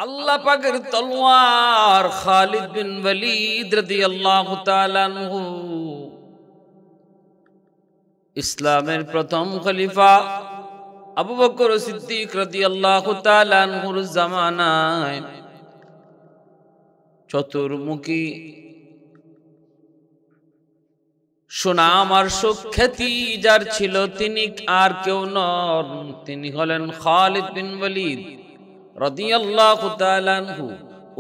আল্লাহ পাকের তলোয়ার খালিদ বিন ওয়ালিদ রাদিয়াল্লাহু তাআলা আনহু ইসলামের প্রথম খলিফা আবু বকর সিদ্দিক রাদিয়াল্লাহু তাআলা আনহুর জামানায় চতুর্মুখী সুনাম আর সুখ্যাতি যার ছিল তিনি আর কেউ নন, তিনি হলেন খালিদ বিন ওয়ালিদ রাদিয়াল্লাহু তাআলা আনহু।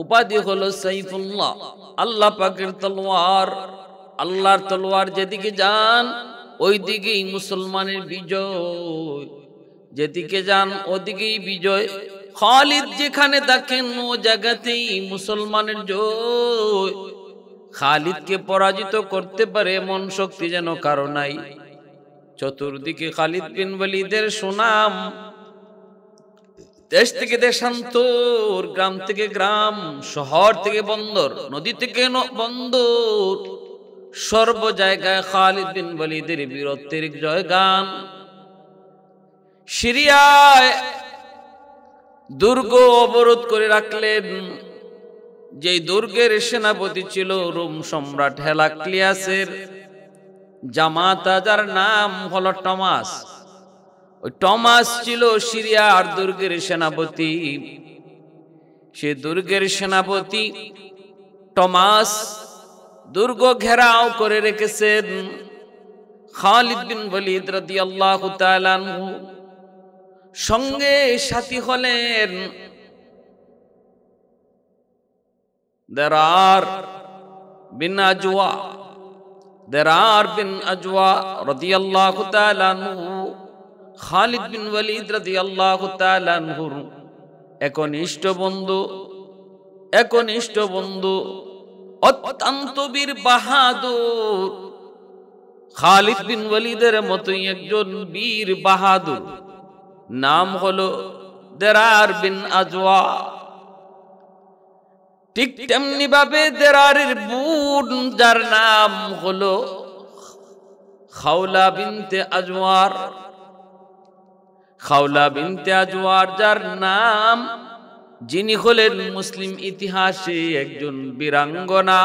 উপাধি হলো সাইফুল্লাহ, আল্লাহ পাকের তলোয়ার। আল্লাহর তলোয়ার যেদিকে যান ওই দিকেই মুসলমানের বিজয়, যেদিকে যান ওদিকেই বিজয়। খালিদ যেখানে দেখেন ও জায়গাতেই মুসলমানের জয়। খালিদকে পরাজিত করতে পারে এমন শক্তি যেন কারো নাই। চতুর্দিকে খালিদ বিন ওয়ালিদের সুনাম, দেশ থেকে দেশান্তর, গ্রাম থেকে গ্রাম, শহর থেকে বন্দর, নদী থেকে বন্দর, সর্ব জায়গায় খালিদ বিন ওয়ালিদের বীরত্বের জয়গান। সিরিয়ায় দুর্গ অবরোধ করে রাখলেন। যে দুর্গের সেনাপতি ছিল রোম সম্রাট হেরাক্লিয়াসের জামাতা, যার নাম হলো টমাস। ওই টমাস ছিল সিরিয়ার দুর্গের সেনাপতি। সে দুর্গের সেনাপতি টমাস দুর্গ ঘেরাও করে রেখেছেন। খালিদ বিন ওয়ালিদ রাদিয়াল্লাহু তাআলা আনহু সঙ্গে সাথী হলেন দেরার বিন আজওয়া রাদিয়াল্লাহু তাআলা আনহু খালিদ বিন ওয়ালিদ রাদিয়াল্লাহু তাআলা আনহুর একনিষ্ঠ বন্ধু, অত্যন্ত বীর বাহাদুর। খালিদ বিন ওয়ালিদের মতোই একজন বীর বাহাদুর, নাম হলো দেরার বিন আজওয়া। ঠিক তেমনি ভাবে দেরারের বোন, যার নাম হলো খাওলা বিনতে আজওয়ার, যার নাম, যিনি হলেন মুসলিম ইতিহাসে একজন বীরাঙ্গনা,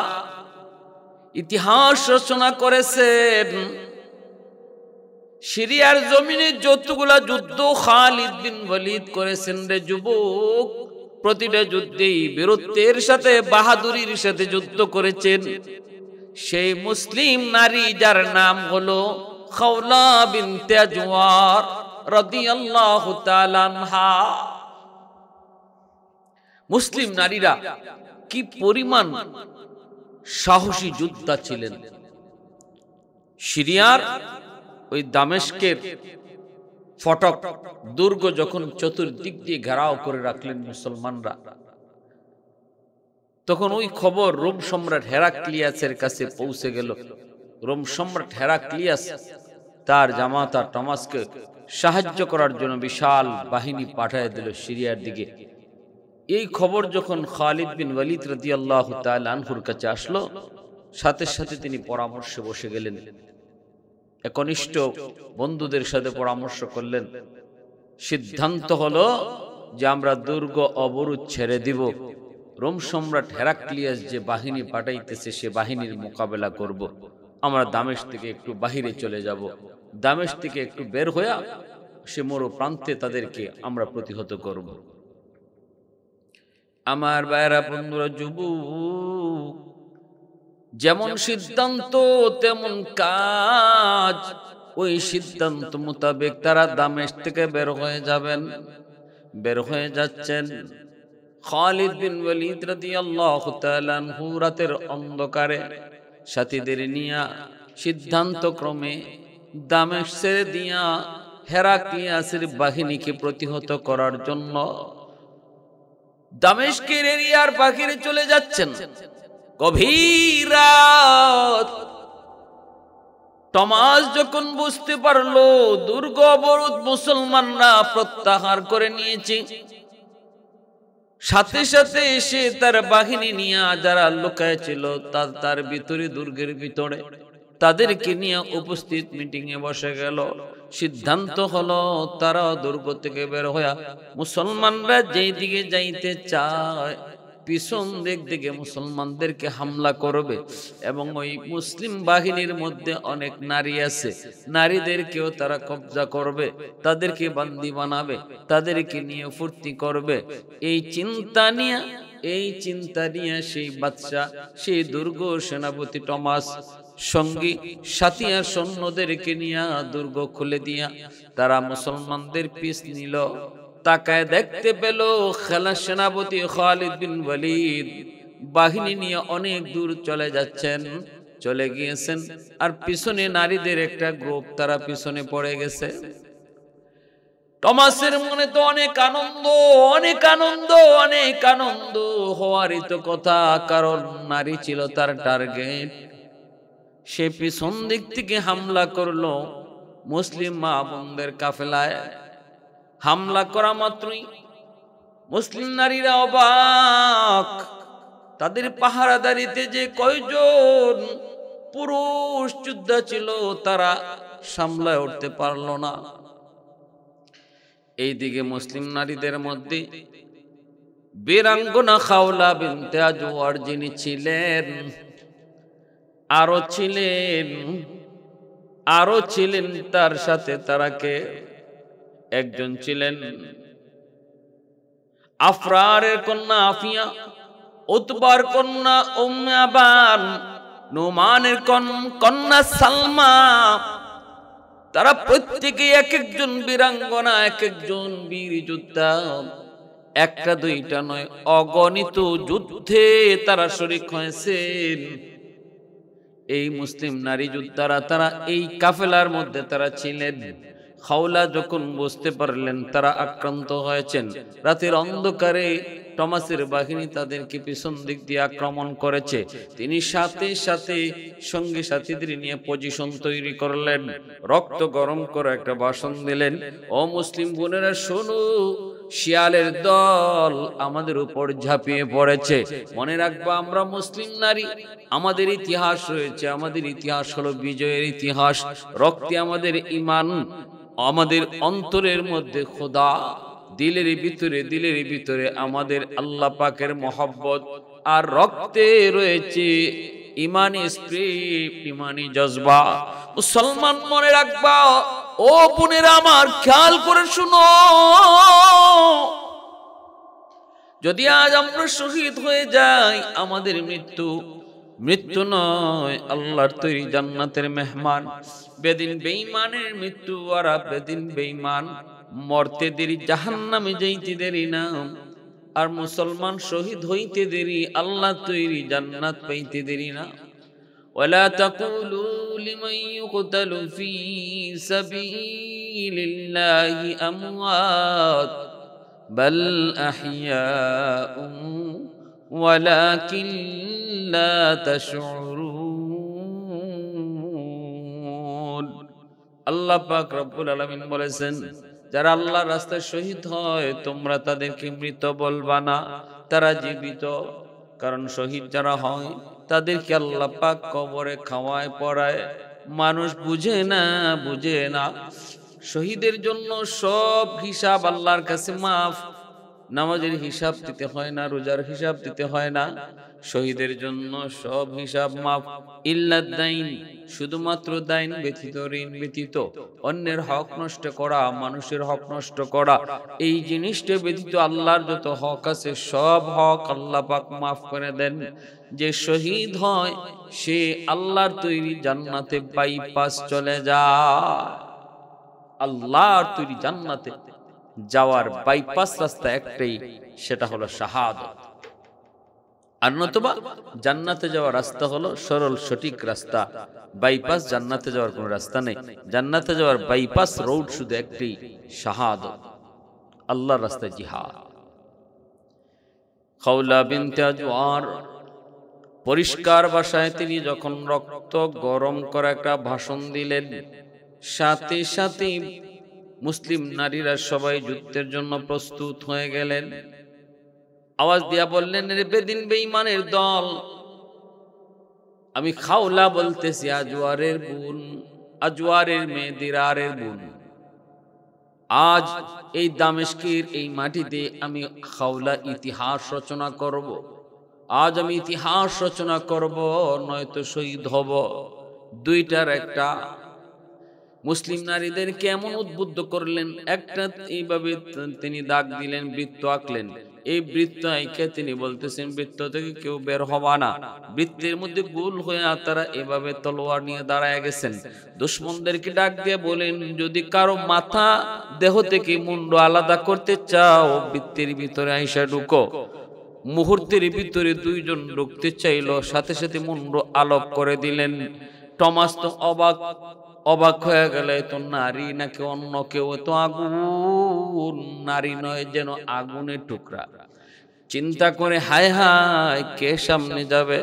ইতিহাস রচনা করেছেন। সিরিয়ার জমিনে যতগুলা যুদ্ধ খালিদ বিন ওয়ালিদ করেছেন রে যুবক, প্রতিটা যুদ্ধেই বীরত্বের সাথে বাহাদুরির সাথে যুদ্ধ করেছেন। সেই মুসলিম নারী যার নাম হলো খাওলা বিনতে আজওয়ার রাদিয়াল্লাহু তাআলা আনহা। মুসলিম নারীরা কি পরিমাণ সাহসী যোদ্ধা ছিলেন। সিরিয়ার ওই দামেস্কের ফটক দুর্গ যখন চতুর্দিক দিয়ে ঘেরাও করে রাখলেন মুসলমানরা, তখন ওই খবর রোম সম্রাট হেরাক্লিয়াসের কাছে পৌঁছে গেল। রোম সম্রাট হেরাক্লিয়াস তার জামাতা টমাসকে সাহায্য করার জন্য বিশাল বাহিনী পাঠিয়ে দিল সিরিয়ার দিকে। এই খবর যখন খালিদ বিন ওয়ালিদ রাদিয়াল্লাহু তাআলা আনহুর কাছে আসলো, সাথে সাথে তিনি পরামর্শে বসে গেলেন। একনিষ্ঠ বন্ধুদের সাথে পরামর্শ করলেন। সিদ্ধান্ত হলো যে আমরা দুর্গ অবরোধ ছেড়ে দিব। রোম সম্রাট হেরাক্লিয়াস যে বাহিনী পাঠাইতেছে সে বাহিনীর মোকাবেলা করব। আমরা দামেস্ক থেকে একটু বাহিরে চলে যাব। দামেস্ক থেকে একটু বের হয়ে সে মরু প্রান্তে তাদেরকে আমরা প্রতিহত করব। আমার ভাইরা বন্ধুরা, যুবক, যেমন সিদ্ধান্ত তেমন কাজ। ওই সিদ্ধান্ত মোতাবেক তারা দামেস্ক থেকে বের হয়ে যাবেন। বের হয়ে যাচ্ছেন। খালিদ বিন ওয়ালিদ রাদিয়াল্লাহু তাআলা আনহু রাতের অন্ধকারে সাথীদের নিয়ে সিদ্ধান্ত ক্রমে দামেস্ক ছেড়ে দিয়া হেরাক্লিয়াসের বাহিনীকে প্রতিহত করার জন্য দামেস্কের এরিয়ার বাহিরে চলে যাচ্ছেন। গভীর রাত। টমাস যখন বুঝতে পারলো দুর্গ অবরোধ মুসলমানরা প্রত্যাহার করে নিয়েছে, সাথে সাথে এসে তার বাহিনী নিয়ে যারা লুকায় ছিল তার ভিতরে, দুর্গের ভিতরে, তাদেরকে নিয়ে উপস্থিত মিটিং এ বসে গেল। সিদ্ধান্ত হলো তারা দুর্গ থেকে বের হয়ে মুসলমানরা যেই দিকে যাইতে চায় পিছন দিক থেকে মুসলমানদেরকে হামলা করবে এবং ওই মুসলিম বাহিনীর মধ্যে অনেক নারী আছে, নারীদেরকেও তারা কবজা করবে, তাদেরকে বান্দি বানাবে, তাদেরকে নিয়ে ফুর্তি করবে। এই চিন্তা নিয়ে সেই বাদশা, সেই দুর্গ সেনাপতি টমাস সঙ্গী সাথী আর সৈন্যদেরকে নিয়ে দুর্গ খুলে দিয়া তারা মুসলমানদের পিছ নিল। তাকায় দেখতে পেল সেনাপতি খালিদ বিন ওয়ালিদ বাহিনী নিয়ে অনেক দূর চলে গিয়েছেন, আর পিছনে নারীদের একটা গ্রুপ তারা পিছনে পড়ে গেছে। টমাসের মনে তো অনেক আনন্দ হওয়ারই তো কথা, কারণ নারী ছিল তার টার্গেট। সে পিছন দিক থেকে হামলা করলো মুসলিম মা বোনদের কাফেলায়। হামলা করা মাত্রই মুসলিম নারীরা অবাক, তাদের পাহারাদারিতে যে কয়জন পুরুষ যোদ্ধা ছিল তারা সামলায় উঠতে পারল না। এইদিকে মুসলিম নারীদের মধ্যে বীরাঙ্গনা খাওলা বিনতে আজওয়ার যিনি ছিলেন, আরো ছিলেন তার সাথে তারাকে একজন ছিলেন আফরারের কন্যা আফিয়া, উতবার কন্যা উম্মে আবান, নুমানের কন্যা সালমা। তারা প্রত্যেকে এক একজন বীরাঙ্গনা, এক একজন বীর যোদ্ধা, একটা দুইটা নয়, অগণিত যুদ্ধে তারা শরীক হয়েছেন। এই মুসলিম নারী যোদ্ধারা তারা এই কাফেলার মধ্যে তারা ছিলেন। খাওলা যখন বুঝতে পারলেন তারা আক্রান্ত হয়েছেন, রাতের অন্ধকারে টমাসের বাহিনী তাদেরকে পিছন দিক দিয়ে আক্রমণ করেছে, তিনি সাথে সাথে সঙ্গী সাথীদের নিয়ে পজিশন তৈরি করলেন, রক্ত গরম করে একটা ভাষণ দিলেন। ও মুসলিম বোনেরা শোনো, শিয়ালের দল আমাদের উপর ঝাঁপিয়ে পড়েছে। মনে রাখবা আমরা মুসলিম নারী, আমাদের ইতিহাস রয়েছে, আমাদের ইতিহাস হলো বিজয়ের ইতিহাস। রক্তে আমাদের ঈমান, আমাদের অন্তরের মধ্যে খোদা, দিলের ভিতরে আমাদের আল্লাহ পাকের মহব্বত, আর রক্তে রয়েছে ইমানি স্পিরিট, ইমানি জজবা। মুসলমান মনে রাখবা, ও বোনেরা আমার খেয়াল করে শুনো, যদি আজ আমরা শহীদ হয়ে যাই আমাদের মৃত্যু নয়, আল্লাহর তৈরি জান্নাতের মেহমান। বেদিন বেঈমানের মৃত্যু, আর বেদিন বেঈমান মরতে দেরি, জাহান্নামে যাইতে দেরি না। আর মুসলমান শহীদ হইতে দেরি, আল্লাহ তৈরি জান্নাত পাইতে দেরি না। ওয়ালা তাকুলু লিমান ইউকতালু ফি সাবিলিল্লাহি আমওয়াত বাল আহইয়াউন ওয়ালাকিন লা তাশউরুন। আল্লাহ পাক রব্বুল আলামিন বলেছেন, যারা আল্লাহর রাস্তায় শহীদ হয় তোমরা তাদেরকে মৃত বলবা না, তারা জীবিত। কারণ শহীদ যারা হয় তাদেরকে আল্লাহ পাক কবরে খাওয়ায় পড়ায়, মানুষ বুঝে না। শহীদের জন্য সব হিসাব আল্লাহর কাছে মাফ। নামাজের হিসাব দিতে হয় না, রোজার হিসাব দিতে হয় না, শহীদের জন্য সব হিসাব মাফ। ইল্লাদ দাইন, শুধুমাত্র দাইন ব্যতীত, ঋণ ব্যতীত, অন্যের হক নষ্ট করা, মানুষের হক নষ্ট করা, এই জিনিসটা ব্যতীত আল্লাহর যত হক আছে সব হক আল্লাহ পাক মাফ করে দেন। যে শহীদ হয় সে আল্লাহর তৈরি জান্নাতে বাইপাস চলে যায়। আল্লাহর তৈরি জান্নাতে যাওয়ার বাইপাস রাস্তা একটাই, সেটা হলো শাহাদাত। আর নতুবা জান্নাতে যাওয়ার রাস্তা হলো সরল সঠিক রাস্তা। বাইপাস জান্নাতে যাওয়ার কোনো রাস্তা নেই। জান্নাতে যাওয়ার বাইপাস রোড শুধু একটি, শাহাদাত, আল্লাহর রাস্তায় জিহাদ। খাওলা বিনতে আজওয়ার পরিষ্কার ভাষায় তিনি যখন রক্ত গরম করে একটা ভাষণ দিলেন, সাথে সাথে মুসলিম নারীরা সবাই যুদ্ধের জন্য প্রস্তুত হয়ে গেলেন। আওয়াজ দিয়া বললেন, রে বেদিন বেঈমানের দল, আমি খাওলা বলতেছি, আজওয়ারের বোন, আজওয়ারের মেয়ে দিরারের বোন। আজ এই দামেস্কের এই মাটিতে আমি খাওলা ইতিহাস রচনা করব। আজ আমি ইতিহাস রচনা করব, নয়তো শহীদ হব। দুইটার একটা। মুসলিম নারীদেরকে এমন উদ্বুদ্ধ করলেন, একটা এইভাবে তিনি দাগ দিলেন, বৃত্ত আঁকলেন। এই বৃত্ত আঁকে তিনি বলতেছেন বৃত্ত থেকে কেউ বের হবা না। বৃত্তের মধ্যে গোল হয়ে তারা এভাবে তলোয়ার নিয়ে দাঁড়ায় গেছেন। দুশমনদেরকে ডাক দিয়ে বলেন, যদি কারো মাথা দেহ থেকে মুন্ড আলাদা করতে চাও, বৃত্তের ভিতরে আইসা ঢুকো। মুহূর্তের ভিতরে দুইজন ঢুকতে চাইল, সাথে সাথে মুন্ড আলোক করে দিলেন। টমাস তো অবাক হয়ে গেল, তো নারী নাকি অন্য কেউ? তো আগুন, নারী নয়, যেন আগুনের টুকরা। চিন্তা করে হায় হায়, কে সামনে যাবে?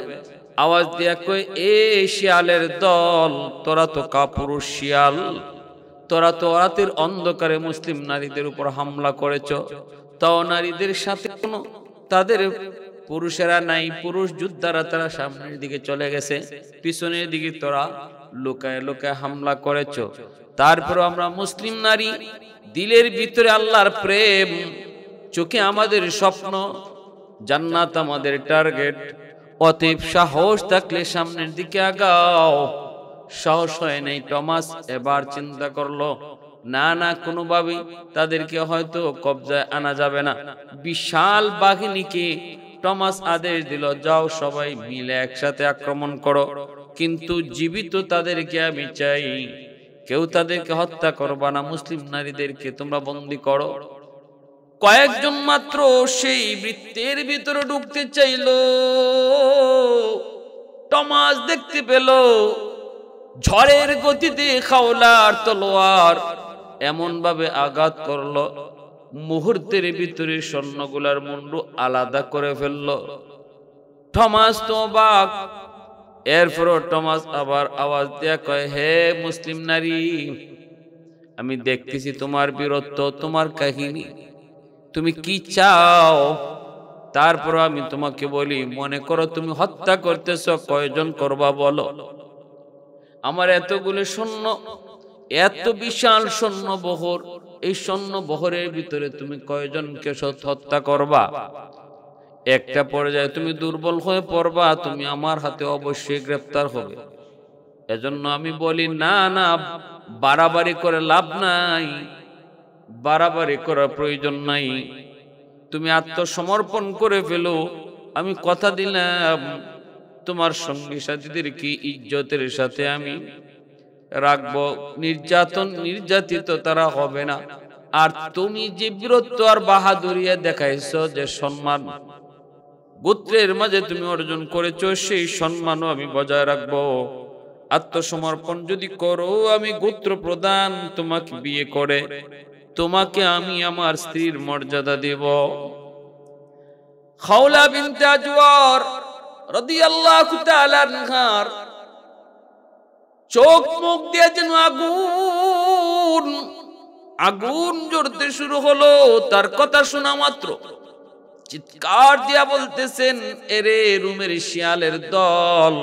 আওয়াজ দিয়া কই, এ শিয়ালের দল, তোরা তো কাপুরুষ শিয়াল, তোরা তো রাতের অন্ধকারে মুসলিম নারীদের উপর হামলা করেছ। তাও নারীদের সাথে কোনো তাদের পুরুষেরা নাই, পুরুষ যোদ্ধারা তারা সামনের দিকে চলে গেছে, পিছনের দিকে তোরা লুকায় লুকায় হামলা করেছ। তারপর আমরা মুসলিম নারী, দিলের ভিতরে আল্লাহর প্রেম, চোখে আমাদের স্বপ্ন, জান্নাত আমাদের টার্গেট। অতএব সাহস থাকলে সামনের দিকে আগাও। সাহস হয় নাই টমাস। এবার চিন্তা করলো, না না, কোনোভাবেই তাদেরকে হয়তো কবজায় আনা যাবে না। বিশাল বাহিনীকে টমাস আদেশ দিল, যাও সবাই মিলে একসাথে আক্রমণ করো, কিন্তু জীবিত তাদেরকে আমি চাই, কেউ তাদেরকে হত্যা করবা না। মুসলিম নারীদেরকে তোমরা বন্দী করো। কয়েকজন মাত্র সেই বৃত্তের ভিতরে ঢুকতে চাইল। টমাস দেখতে পেল ঝড়ের গতিতে খাওলার তলোয়ার এমন ভাবে আঘাত করলো, মুহূর্তের ভিতরে সৈন্যগুলার মুন্ডু আলাদা করে ফেলল। টমাস তো অবাক। এরপরও টমাস আবার আওয়াজ দিয়া কয়, হে মুসলিম নারী, আমি দেখতেছি তোমার বীরত্ব, তোমার কাহিনী, তুমি কি চাও? তারপর আমি তোমাকে বলি, মনে করো তুমি হত্যা করতেছ, কয়জন করবা বলো? আমার এতগুলো সৈন্য, এত বিশাল সৈন্য বহর, এই সৈন্য বহরের ভিতরে তুমি কয়জনকে হত্যা করবা? একটা পর্যায়ে তুমি দুর্বল হয়ে পড়বা, তুমি আমার হাতে অবশ্যই গ্রেফতার হবে। এজন্য আমি বলি, না না, বাড়াবাড়ি করে লাভ নাই, বাড়াবাড়ি করার প্রয়োজন নাই। তুমি আত্মসমর্পণ করে ফেলো। আমি কথা দিলাম, তোমার সঙ্গী সাথীদেরকে ইজ্জতের সাথে আমি রাখবো, নির্যাতিত তারা হবে না। আর তুমি যে বীরত্ব আর বাহাদুরিয়া দেখাইছো, যে সম্মান গোত্রের মাঝে তুমি অর্জন করেছো, সেই সম্মানও আমি বজায় রাখবো। আত্মসমর্পণ যদি করো, আমি গোত্র প্রধান, তোমাকে বিয়ে করে তোমাকে আমি আমার স্ত্রীর মর্যাদা দেব। খাওলা বিনতে আজওয়ার রাদিয়াল্লাহু তাআলা আনহার চোখ মুখ দিয়ে যেন আগুন আগুন জ্বলতে শুরু হলো। তার কথা শোনা মাত্র চিৎকার দিয়া বলতেছেন, এরে রুমের শিয়ালের দল,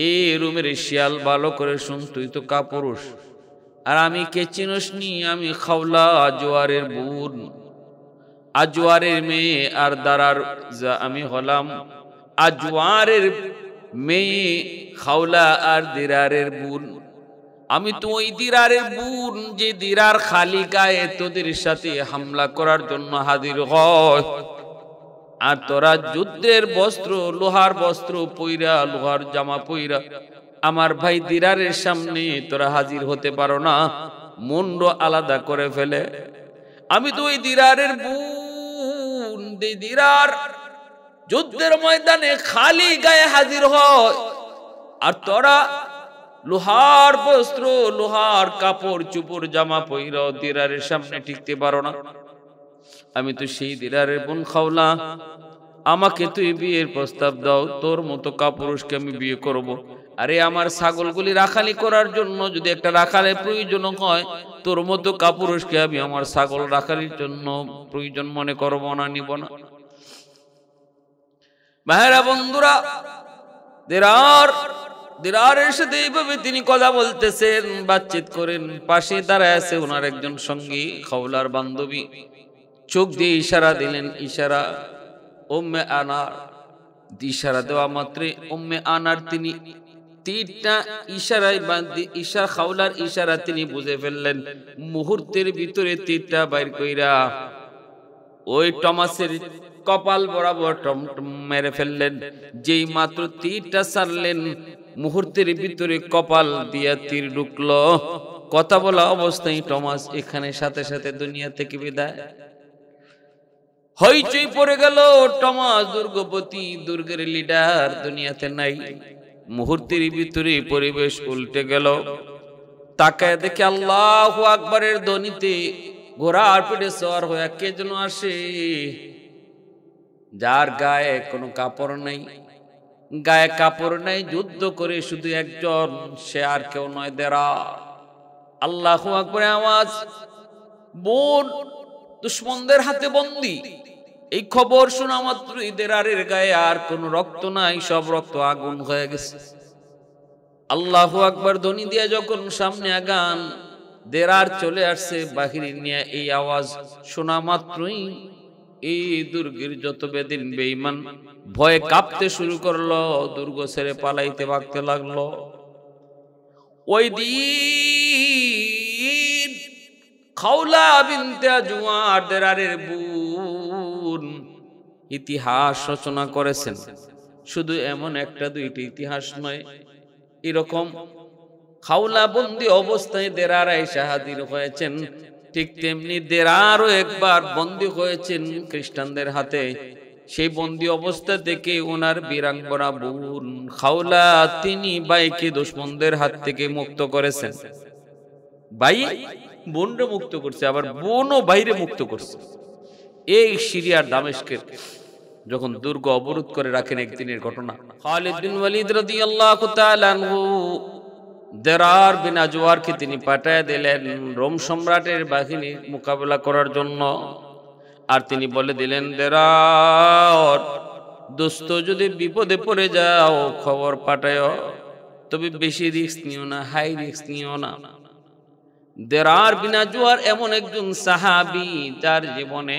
এ রুমের শিয়াল, ভালো করে শুন, তুই তো কাপুরুষ, আর আমি কে চিনস নি? আমি খাওলা, আজওয়ারের বোন, আজওয়ারের মেয়ে। আর দারার আমি হলাম আজওয়ারের মেয়ে, খাওলা আর দিরারের বোন। আমি তো ওই দিরারের বোন, যে দিরার খালি গায়ে তোদের সাথে হামলা করার জন্য হাজির হয়। আর তোরা যুদ্ধের বস্ত্র, লোহার বস্ত্র পইরা, লোহার জামা পইরা আমার ভাই দিরারের সামনে তোরা হাজির হতে পারো না, মুন্ড আলাদা করে ফেলে। আমি তো ওই দিরারের বোন, দিরার যুদ্ধের ময়দানে খালি গায়ে হাজির হয়, আর তোরা লোহার বস্ত্র, লোহার কাপড় চুপড় জামা পইরা দিরারের সামনে টিকতে পারো না। আমি তো সেই দিরারের বোন খাওলা, আমাকে তুই বিয়ের প্রস্তাব দাও, তোর মতো কাপুরুষকে আমি বিয়ে করব। আরে আমার ছাগলগুলি রাখালি করার জন্য যদি একটা রাখালের প্রয়োজন হয়, তোর মতো কাপুরুষকে আমি আমার ছাগল রাখালির জন্য প্রয়োজন মনে করব না, নিব না। ভাইরা বন্ধুরা, দিরার দিরারের সাথে এইভাবে তিনি কথা বলতেছেন, বাতচিত করেন। পাশে দাঁড়ায় আছে ওনার একজন সঙ্গী, খাওলার বান্ধবী। চোখ দিয়ে ইশারা দিলেন, ইশারা উম্মে আনার। ইশারা দেওয়া মাত্রে উম্মে আনার তিনি তীরটা ইশারায় বাঁধি, খাওলার ইশারা তিনি বুঝে ফেললেন। মুহূর্তের ভিতরে তীরটা বাইর কইরা ওই টমাসের কপাল বরাবর মেরে ফেললেন। যেই মাত্র তীরটা ছাড়লেন, মুহূর্তের ভিতরে কপাল দিয়া তীর ঢুকলো। কথা বলা অবস্থায় টমাস এখানে সাথে সাথে দুনিয়া থেকে বিদায়। হইচই পড়ে গেল। টমাস দুর্গপতি, দুর্গের লিডার দুনিয়াতে নাই। মুহূর্তের ভিতরে পরিবেশ উল্টে গেল। তাকায় দেখে আল্লাহু আকবারের ধ্বনিতে ঘোড়ার পিঠে সওয়ার হয়ে কে যেন আসে, যার গায়ে কোনো কাপড় নেই। গায়ে কাপড় নেই, যুদ্ধ করে শুধু একজন, সে আর কেউ নয়, দেরার। আল্লাহু আকবারের আওয়াজ। বোন দুশমনদের হাতে বন্দী। এই খবর শোনা মাত্রই দেরারের গায়ে আর কোনো রক্ত নাই, সব রক্ত আগুন হয়ে গেছে। আল্লাহু আকবার ধ্বনি দিয়ে যখন সামনে আগান, দেরার চলে আসছে বাহিনী নিয়ে। এই আওয়াজ শোনা মাত্রই এই দুর্গের যত বেদিন বেঈমান ভয়ে কাঁপতে শুরু করলো, দুর্গ ছেড়ে পালাইতে ভাগতে লাগলো। ওই দিন খাওলা বিনতে আজওয়ার, দেরারের বোন, ইতিহাস রচনা করেছেন। শুধু এমন একটা দুইটি ইতিহাস নয়, এরকম খাওলা বন্দী অবস্থায় দেরার আয়েশা হাজির হয়েছেন। ঠিক তেমনি দেরারও একবার বন্দী হয়েছেন খ্রিস্টানদের হাতে। সেই বন্দী অবস্থা থেকে ওনার বীরাঙ্গনা বোন খাওলা, তিনি বাইকে দুশমনদের হাত থেকে মুক্ত করেছেন। ভাই বোনরে মুক্ত করছে, আবার বোনও বাইরে মুক্ত করছে। এই সিরিয়ার দামেস্কের যখন দুর্গ অবরোধ করে রাখেন একদিনের ঘটনা। খালিদ বিন ওয়ালিদ রাদিয়াল্লাহু তাআলা আনহু দেরার বিন আজওয়ারকে তিনি পাঠায় দিলেন রোম সম্রাটের বাহিনী মোকাবেলা করার জন্য। আর তিনি বলে দিলেন, দেরার দোস্ত, যদি বিপদে পড়ে যাও খবর পাঠায়, তবে বেশি রিস্ক নিও না, হাই রিস্ক নিও না। দেরার বিন আজওয়ার এমন একজন সাহাবী, যার জীবনে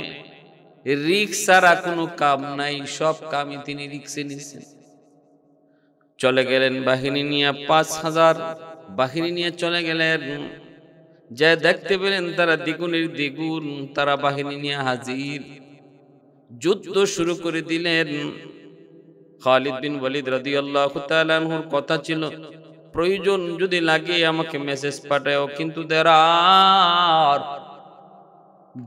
রিস্ক ছাড়া কোনো কাম নাই, সব কামই তিনি রিস্কে নিয়েছেন। চলে গেলেন বাহিনী নিয়ে, ৫,০০০ বাহিনী নিয়ে চলে গেলেন। যে দেখতে পেলেন তারা দ্বিগুণের দ্বিগুণ, তারা বাহিনী নিয়ে হাজির। যুদ্ধ শুরু করে দিলেন। খালিদ বিন ওয়ালিদ রাদিয়াল্লাহু তাআলা আনহুর কথা ছিল, প্রয়োজন যদি লাগে আমাকে মেসেজ পাঠাও। কিন্তু দেরার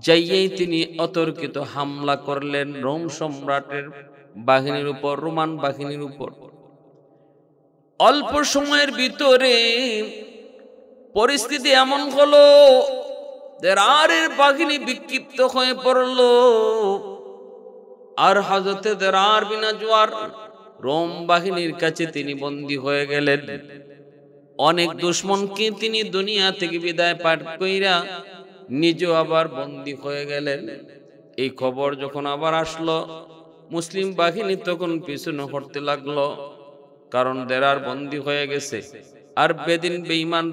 যাইয়েই তিনি অতর্কিত হামলা করলেন রোম সম্রাটের বাহিনীর উপর, রোমান বাহিনীর উপর। অল্প সময়ের ভিতরে পরিস্থিতি এমন হলো, দেরারের বাহিনী বিক্ষিপ্ত হয়ে পড়ল। আর হযরতে দেরার বিন আজওয়ার রোম বাহিনীর কাছে তিনি বন্দী হয়ে গেলেন। অনেক দুশমনকে তিনি দুনিয়া থেকে বিদায় পাঠ কইরা নিজেও আবার বন্দী হয়ে গেলেন। এই খবর যখন আবার আসলো, মুসলিম বাহিনী তখন পিছনে হটতে লাগলো, কারণ দেরার বন্দী হয়ে গেছে। আর বেদিন বেঈমান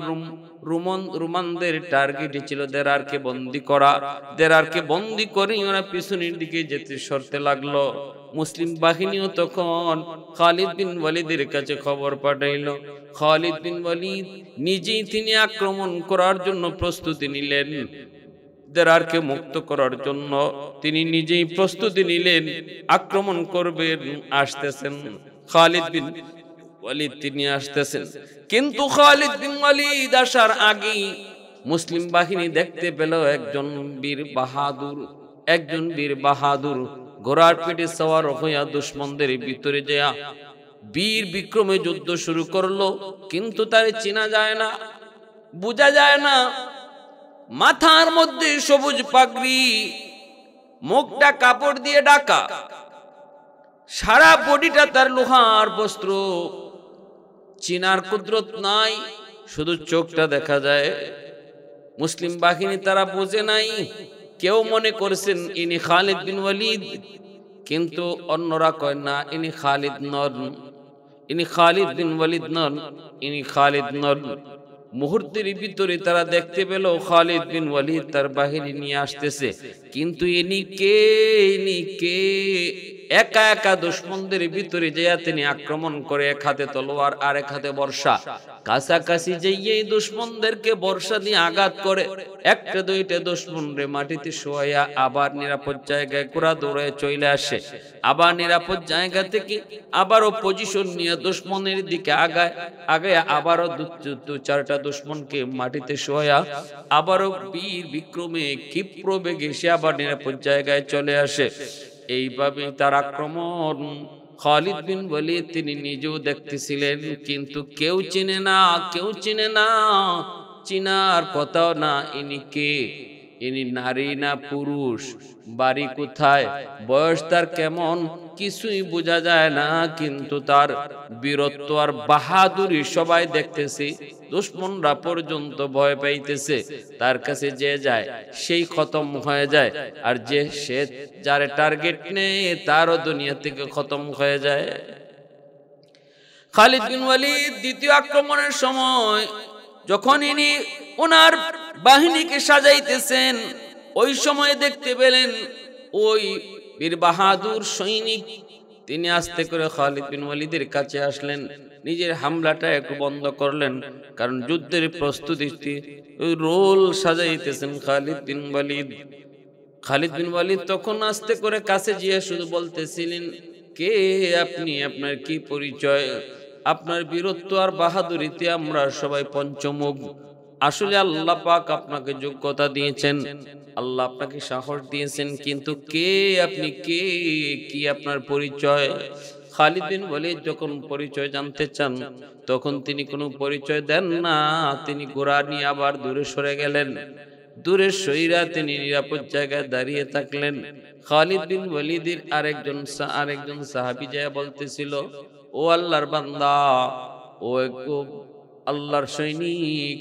রোমানদের টার্গেট ছিল দেরারকে বন্দী করা। দেরারকে বন্দী করে ওরা পিছনের দিকে যেতে সরতে লাগলো। মুসলিম বাহিনীও তখন খালিদ বিন ওয়ালিদের কাছে খবর পাঠাইলো। খালিদ বিন ওয়ালিদ নিজেই তিনি আক্রমণ করার জন্য প্রস্তুতি নিলেন। দেরারকে মুক্ত করার জন্য তিনি নিজেই প্রস্তুতি নিলেন, আক্রমণ করবেন, আসতেছেন। খালিদ বিন ওয়ালিদ তিনি আসতেছেন। কিন্তু খালিদ বিন ওয়ালিদ আসার আগেই মুসলিম বাহিনী দেখতে পেল একজন বীর বাহাদুর ঘোড়ার পিঠে সওয়ার হইয়া দুশমনদের ভিতরে যায় বীর বিক্রমে যুদ্ধ শুরু করলো। কিন্তু তারে চেনা যায় না, বোঝা যায় না। মাথার মধ্যে সবুজ পাগড়ি, মুখটা কাপড় দিয়ে ঢাকা, সারা বডিটা তার লোহার বস্ত্র। চিনার কুদরত নাই, শুধু চোখটা দেখা যায়। মুসলিম বাহিনী তারা বোঝে নাই। কেউ মনে করছেন ইনি খালিদ বিন ওয়ালিদ, কিন্তু অন্যরা কয় না, ইনি খালিদ নন, ইনি খালিদ বিন ওয়ালিদ নন, ইনি খালিদ নন। মুহূর্তের ভিতরে তারা দেখতে পেল খালিদ বিন ওয়ালিদ তার বাহিনী নিয়ে আসতেছে, কিন্তু ইনি কে একা একা দুশমনদের ভিতরে যেয়া তিনি আক্রমণ করে, এক হাতে তলোয়ার আর এক হাতে বর্ষা, কাছাকাছি যেয়ে দুশমনদেরকে বর্ষা দিয়ে আঘাত করে, একটা দুইটা দুশমনরে মাটিতে শোয়া আবার নিরাপদ জায়গায় ঘোড়া দৌড়ায় চলে আসে, আবার নিরাপদ জায়গা থেকে আবারও পজিশন নিয়ে দুশমনের দিকে আগায়, আবারও দু চারটা দুশমনকে মাটিতে শোয়া আবারও বীর বিক্রমে ক্ষিপ্র বেগে সে আবার নিরাপদ জায়গায় চলে আসে। এইভাবে তার আক্রমণ খালিদ বিন ওয়ালিদ তিনি নিজেও দেখতেছিলেন, কিন্তু কেউ চিনে না, চিনার কথাও না। ইনি কে? ইনি নারী না পুরুষ, বাড়ি কোথায়, বয়স তার কেমন, কিছুই বোঝা যায় না, কিন্তু তার বীরত্ব আর বাহাদুরি সবাই দেখতেছে। দুশমনরা পর্যন্ত ভয় পাইতেছে, তার কাছে যে যায় সেই খতম হয়ে যায়, আর সে যার টার্গেট নেই তারও দুনিয়া থেকে খতম হয়ে যায়। খালিদ বিন ওয়ালিদ দ্বিতীয় আক্রমণের সময় যখন ইনি ওনার বাহিনীকে সাজাইতেছেন, ওই সময় দেখতে পেলেন ওই বীর বাহাদুর সৈনিক তিনি আস্তে করে খালিদ বিন ওয়ালিদের কাছে আসলেন, নিজের হামলাটা একটু বন্ধ করলেন, কারণ যুদ্ধের প্রস্তুতি ওই রোল সাজাইতেছেন খালিদ বিন ওয়ালিদ। খালিদ বিন ওয়ালিদ তখন আস্তে করে কাছে গিয়ে শুধু বলতেছিলেন, কে আপনি, আপনার কি পরিচয়? আপনার বীরত্ব আর বাহাদুরিতে আমরা সবাই পঞ্চমুখ। আসলে আল্লাহ পাক আপনাকে যোগ্যতা দিয়েছেন, আল্লাহ আপনাকে সাহস দিয়েছেন, কিন্তু কে আপনি, কি আপনার পরিচয়? খালিদ বিন ওয়ালিদ যখন পরিচয় জানতে চান তখন তিনি কোনো পরিচয় দেন না, তিনি ঘোড়া নিয়ে আবার দূরে সরে গেলেন। দূরে সইরা তিনি নিরাপদ জায়গায় দাঁড়িয়ে থাকলেন। খালিদ বিন ওয়ালিদের আরেকজন সাহাবী যায় বলতেছিল, ও আল্লাহর বান্দা, ও আল্লাহর সৈনিক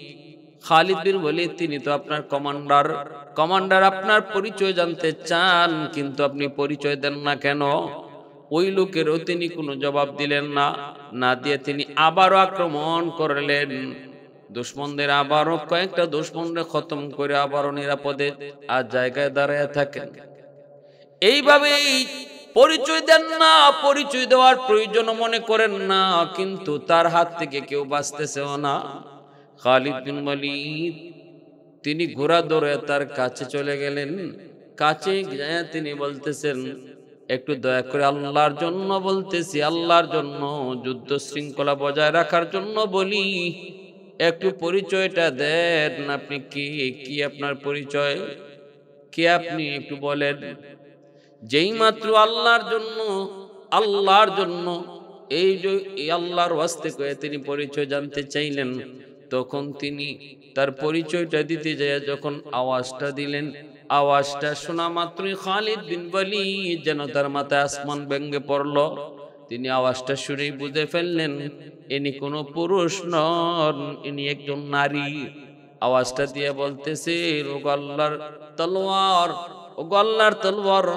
খালিদ বিন ওয়ালিদ, তিনি তো আপনার কমান্ডার, আপনার পরিচয় জানতে চান, কিন্তু আপনি পরিচয় দেন না কেন? ওই লোকেরও তিনি কোনো জবাব দিলেন না দিয়ে তিনি আবারও আক্রমণ করলেন। দুশমনদের আবারও কয়েকটা দুশমনরে খতম করে আবারও নিরাপদে আর জায়গায় দাঁড়ায় থাকেন। এইভাবেই পরিচয় দেন না, পরিচয় দেওয়ার প্রয়োজন মনে করেন না, কিন্তু তার হাত থেকে কেউ বাঁচতেছেও না। খালিদ বিন ওয়ালিদ তিনি ঘোড়া দৌড়ে তার কাছে চলে গেলেন। কাছে গিয়ে তিনি বলতেছেন, একটু দয়া করে আল্লাহর জন্য বলতেছি, আল্লাহর জন্য, যুদ্ধ শৃঙ্খলা বজায় রাখার জন্য বলি, একটু পরিচয়টা দেন। আপনি কি আপনার পরিচয়, কে আপনি একটু বলেন। যেই মাত্র আল্লাহর জন্য এই যে আল্লাহর ওয়াস্তে করে তিনি পরিচয় জানতে চাইলেন, তখন তিনি তার পরিচয়টা দিতে যায় যখন আওয়াজটা দিলেন, আওয়াজটা শোনা মাত্রই খালিদ বিন ওয়ালিদ যেন তার মাথায় আসমান ভেঙে পড়ল। তিনি আওয়াজটা শুনেই বুঝে ফেললেন ইনি কোনো পুরুষ নন, ইনি একজন নারী। আওয়াজটা দিয়ে বলতেছে, ও আল্লাহর তলোয়ার,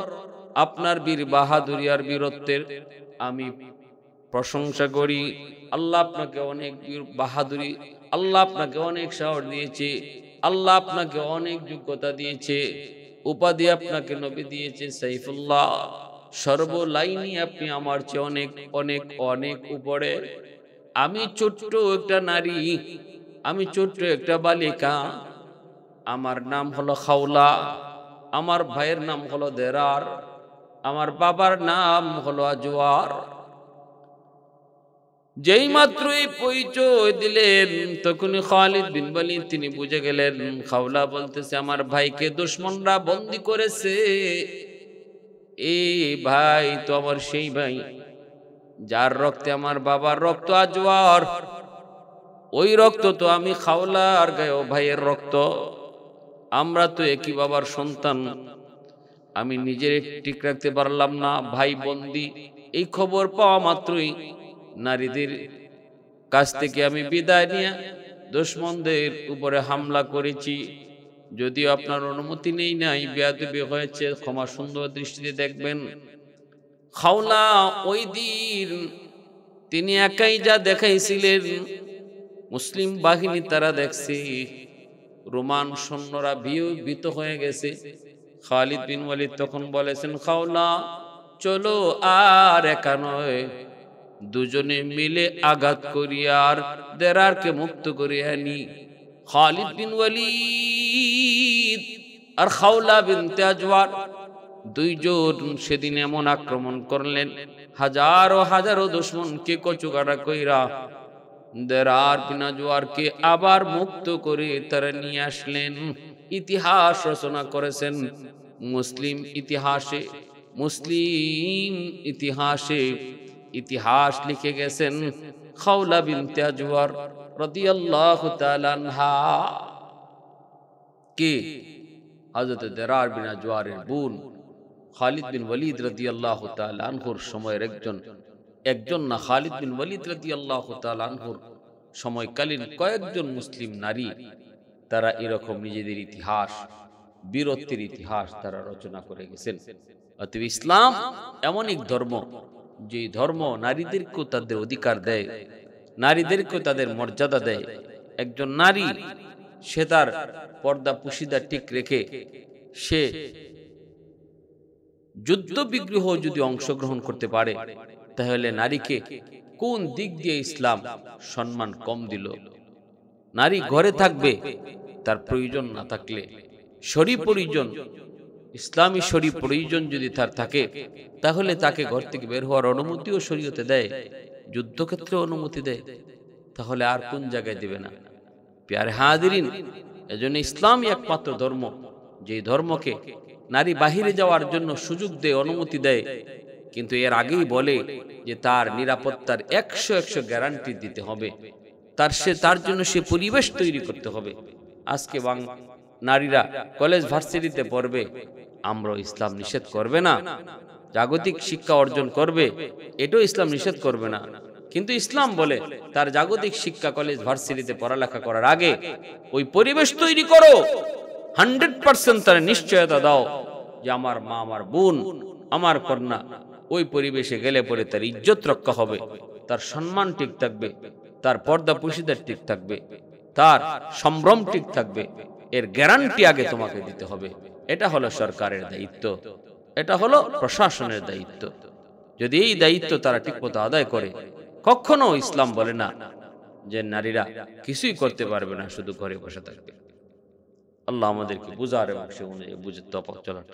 আপনার বীর বাহাদুরি আর বীরত্বের আমি প্রশংসা করি। আল্লাহ আপনাকে অনেক বাহাদুরি, আল্লাহ আপনাকে অনেক সাহস দিয়েছে, আল্লাহ আপনাকে অনেক যোগ্যতা দিয়েছে, উপাধি আপনাকে নবী দিয়েছে সাইফুল্লাহ, সর্বলাইনি আপনি আমার চেয়ে অনেক অনেক অনেক উপরে। আমি ছোট্ট একটা নারী, আমি ছোট্ট একটা বালিকা, আমার নাম হলো খাওলা, আমার ভাইয়ের নাম হলো দেরার, আমার বাবার নাম হলো আজওয়ার। যেই মাত্রই পরিচয় দিলেন তখনই খালিদ বিন ওয়ালিদ তিনি বুঝে গেলেন, খাওলা বলতেছে আমার ভাইকে দুশমনরা বন্দী করেছে। এই ভাই তো আমার সেই ভাই যার রক্তে আমার বাবার রক্ত আজওয়ার, ওই রক্ত তো আমি খাওলা আর গায়ে ভাইয়ের রক্ত, আমরা তো একই বাবার সন্তান। আমি নিজের ঠিক রাখতে পারলাম না, ভাই বন্দী। এই খবর পাওয়া মাত্রই নারীদের কাছ থেকে আমি বিদায় নিয়ে দুশমনদের উপরে হামলা করেছি। যদিও আপনার অনুমতি নাই, বেয়াদবি হয়েছে, ক্ষমা সুন্দর দৃষ্টিতে দেখবেন। খাওলা ওই দিন তিনি একাই যা দেখাইছিলেন, মুসলিম বাহিনী তারা দেখছে, রোমান সৈন্যরা ভীত হয়ে গেছে। খালিদ বিন ওয়ালিদ তখন বলেছেন, খাওলা চলো আর একা নয়, দুজনে মিলে আঘাত করিয়া আর দেরারকে মুক্ত করিয়া নি। খালিদ বিন ওয়ালিদ আর খাওলা বিনতে আজওয়ার দুইজন সেদিন এমন আক্রমণ করলেন, হাজারো হাজারো দুশমনকে কচুকাটা কইরা দেরার বিন আজওয়ারকে আবার মুক্ত করে তারা নিয়ে আসলেন। ইতিহাস রচনা করেছেন মুসলিম ইতিহাসে ইতিহাস লিখে গেছেন খাওলা বিনতে আজওয়ার রাদিয়াল্লাহু তাআলা আনহা কে হযরত দেরার বিন আজওয়ারের বোন খালিদ বিন ওয়ালিদ রাদিয়াল্লাহু তাআলা আনহুর সময়ের একজন না, খালিদ বিন ওয়ালিদ রাদিয়াল্লাহু তাআলা আনহুর সময়কালীন কয়েকজন মুসলিম নারী তারা এরকম নিজেদের ইতিহাস, বীরত্বের ইতিহাস তারা রচনা করে গেছেন। অতএব ইসলাম এমন এক ধর্ম, যে ধর্ম নারীদেরকেও তাদের অধিকার দেয়, নারীদেরকেও তাদের মর্যাদা দেয়। একজন নারী সে তার পর্দা পুশিদা ঠিক রেখে সে যুদ্ধ বিগ্রহ যদি অংশগ্রহণ করতে পারে, তাহলে নারীকে কোন দিক দিয়ে ইসলাম সম্মান কম দিল? নারী ঘরে থাকবে, তার প্রয়োজন না থাকলে শরী প্রয়োজন, ইসলামী শরী প্রয়োজন যদি তার থাকে, তাহলে তাকে ঘর থেকে বের হওয়ার অনুমতিও শরীয়তে দেয়, যুদ্ধক্ষেত্রে অনুমতি দেয়, তাহলে আর কোন জায়গায় দেবে না? প্যারে হাজিরিন, এজন্য ইসলামই একমাত্র ধর্ম, যে ধর্মকে নারী বাহিরে যাওয়ার জন্য সুযোগ দেয়, অনুমতি দেয়, কিন্তু এর আগেই বলে যে তার নিরাপত্তার 100% গ্যারান্টি দিতে হবে, তার জন্য সে পরিবেশ তৈরি করতে হবে। আজকে নারীরা কলেজ ভার্সিটিতে পড়বে, আমরা ইসলাম নিষেধ করবে না, জাগতিক শিক্ষা অর্জন করবে, এটাও ইসলাম নিষেধ করবে না, কিন্তু ইসলাম বলে তার জাগতিক শিক্ষা কলেজ ভার্সিটিতে পড়ালেখা করার আগে ওই পরিবেশ তৈরি করো, 100% তার নিশ্চয়তা দাও যে আমার মা, আমার বোন, আমার কন্যা ওই পরিবেশে গেলে পরে তার ইজ্জত রক্ষা হবে, তার সম্মান ঠিক থাকবে, তার পর্দা পুশিদা ঠিক থাকবে, তার সম্ভ্রম ঠিক থাকবে। এর গ্যারান্টি আগে তোমাকে দিতে হবে। এটা হলো সরকারের দায়িত্ব, এটা হলো প্রশাসনের দায়িত্ব। যদি এই দায়িত্ব তারা ঠিকমতো আদায় করে, কখনো ইসলাম বলে না যে নারীরা কিছুই করতে পারবে না, শুধু ঘরে বসে থাকবে। আল্লাহ আমাদেরকে বুঝার এবং সে অনুযায়ী বুঝে তওফিক চলার